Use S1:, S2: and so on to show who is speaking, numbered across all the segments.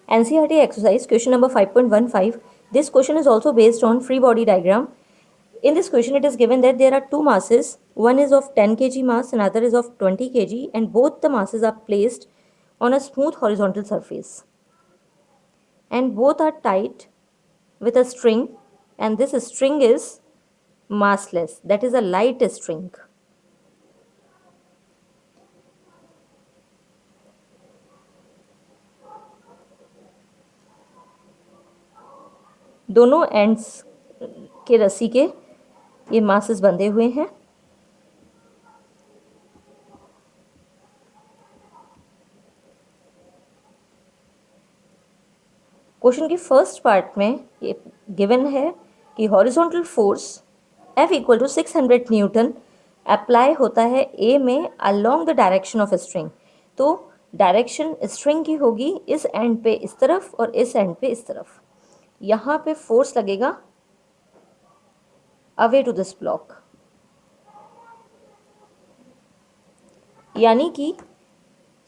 S1: NCERT exercise question number 5.15. This question is also based on free body diagram. In this question, it is given that there are two masses. One is of 10 kg mass, another is of 20 kg, and both the masses are placed on a smooth horizontal surface. And both are tied with a string, and this string is massless, that is a light string. दोनों ends के रस्सी के ये masses बंधे हुए हैं. Question की first part में ये गिवन है कि horizontal force F equal to 600 newton apply होता है ए में along the direction of string. तो डायरेक्शन स्ट्रिंग की होगी इस एंड पे इस तरफ और इस एंड पे इस तरफ. यहाँ पे फोर्स लगेगा अवे टू दिस ब्लॉक, यानी कि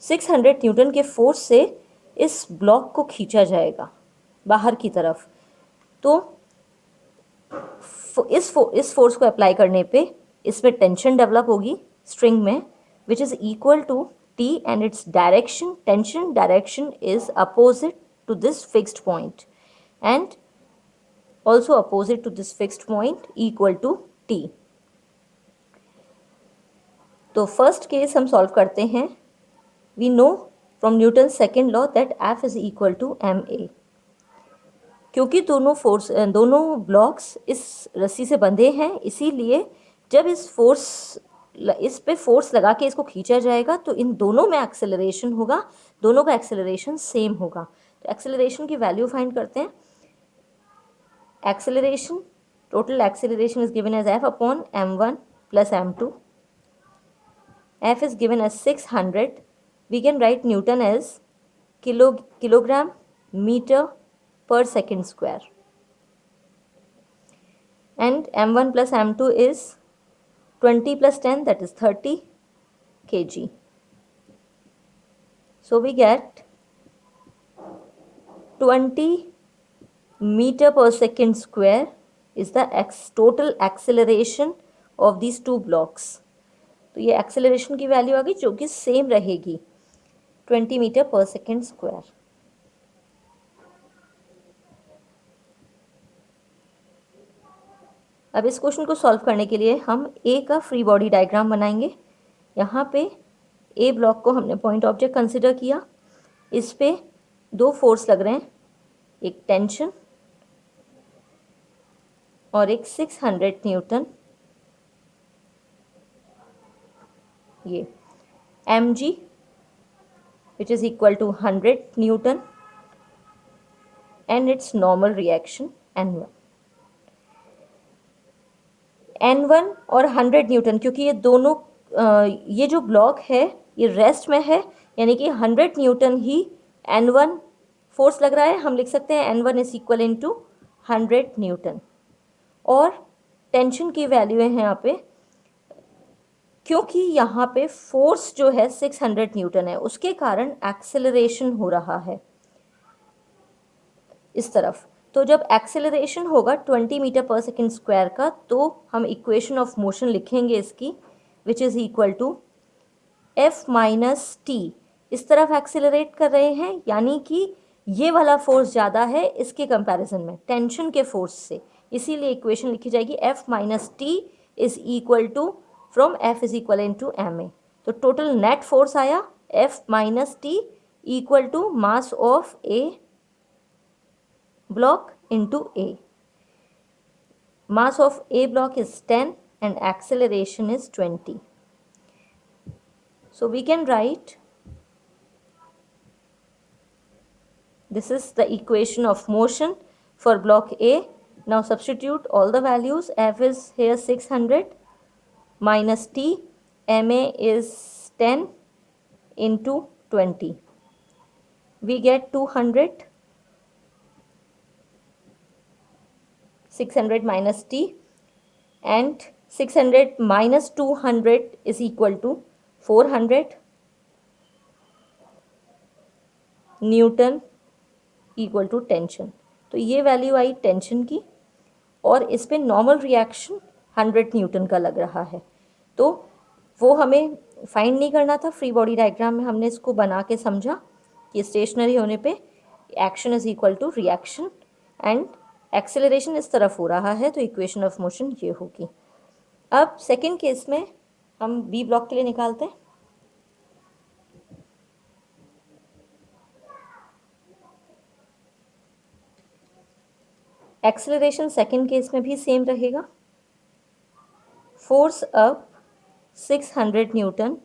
S1: 600 न्यूटन के फोर्स से इस ब्लॉक को खींचा जाएगा बाहर की तरफ. तो इस फोर्स को अप्लाई करने पे इसमें टेंशन डेवलप होगी स्ट्रिंग में, which is equal to T and its direction, tension direction is opposite to this fixed point and also opposite to this fixed point equal to t. तो first case हम solve करते हैं. We know from Newton second law that F is equal to ma. क्योंकि दोनों blocks इस रस्सी से बंधे हैं, इसीलिए जब इस पे फोर्स लगा के इसको खींचा जाएगा तो इन दोनों में एक्सेलरेशन होगा, दोनों का एक्सेलरेशन सेम होगा. तो एक्सेलरेशन की वैल्यू फाइंड करते हैं. Acceleration, total acceleration is given as F upon m1 plus m2. F is given as 600. We can write Newton as kilogram meter per second square. And m1 plus m2 is 20 plus 10, that is 30 kg. So we get 20 meter per second square is the total acceleration of these two blocks. तो ये acceleration की value आ गई जो कि same रहेगी 20 metre पर second square. अब इस क्वेश्चन को सॉल्व करने के लिए हम ए का फ्री बॉडी डायग्राम बनाएंगे. यहाँ पे ए ब्लॉक को हमने पॉइंट ऑब्जेक्ट कंसिडर किया. इस पे दो फोर्स लग रहे हैं, एक टेंशन और एक 600 न्यूटन. ये mg which is equal to 100 Newton and its normal reaction n1. n1 और 100 न्यूटन, क्योंकि ये दोनों ये जो ब्लॉक है ये रेस्ट में है, यानी कि 100 न्यूटन ही n1 फोर्स लग रहा है. हम लिख सकते हैं n1 is equal into 100 newton. और टेंशन की वैल्यू है यहाँ पे, क्योंकि यहाँ पे फोर्स जो है 600 न्यूटन है, उसके कारण एक्सेलरेशन हो रहा है इस तरफ. तो जब एक्सेलरेशन होगा 20 मीटर पर सेकेंड स्क्वायर का, तो हम इक्वेशन ऑफ मोशन लिखेंगे इसकी, which is equal to F minus T. इस तरफ एक्सेलरेट कर रहे हैं, यानी कि ये वाला फोर्स ज़्यादा है इसके कंपैरिजन में टेंशन के फोर्स से, इसीलिए इक्वेशन लिखी जाएगी F minus T is equal to from F is equal into ma. तो टोटल नेट फोर्स आया F minus T equal to mass of A block into A. Mass of A block is 10 and acceleration is 20. So we can write, this is the equation of motion for block A. Now substitute all the values. F is here 600 minus T, ma is 10 into 20. We get 200. 600 minus T and 600 minus 200 is equal to 400 Newton equal to tension. तो ये value आई tension की और इस पे normal reaction 100 Newton का लग रहा है। तो वो हमें फाइंड नहीं करना था, फ्री बॉडी डायग्राम में हमने इसको बना के समझा कि स्टेशनरी होने पे action is equal to reaction and acceleration इस तरफ हो रहा है, तो इक्वेशन ऑफ मोशन ये होगी। अब सेकेंड केस में हम बी ब्लॉक के लिए निकालते हैं। एक्सेलरेशन सेकेंड केस में भी सेम रहेगा। Force up 600 Newton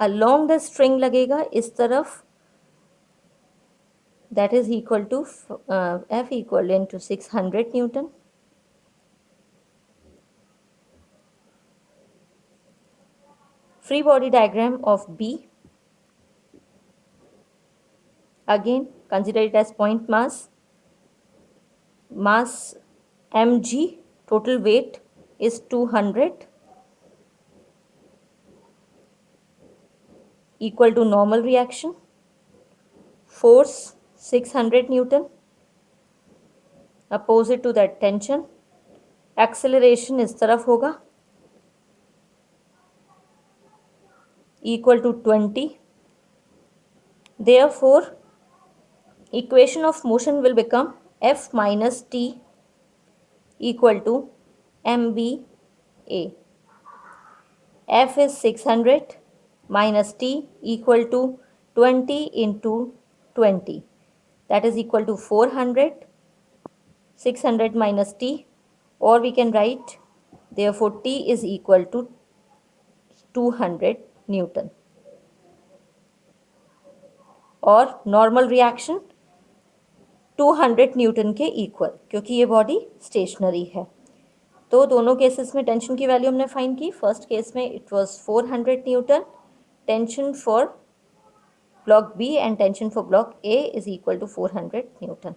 S1: along the string लगेगा इस तरफ, that is equal to F equivalent to 600 Newton. Free body diagram of B. Again, consider it as point mass. Mass mg, total weight is 200, equal to normal reaction. Force 600 Newton, opposite to that tension. Acceleration इस तरफ होगा, equal to 20. Therefore, equation of motion will become F minus T equal to MBA. F is 600 minus T equal to 20 into 20, that is equal to 400. 600 minus T, or we can write therefore T is equal to 200 Newton. और normal reaction 200 Newton के equal, क्योंकि ये body stationery है। तो दोनों cases में tension की value हमने फाइंड की। फर्स्ट केस में it was 400 newton tension for block B and tension for block A is equal to 400 Newton.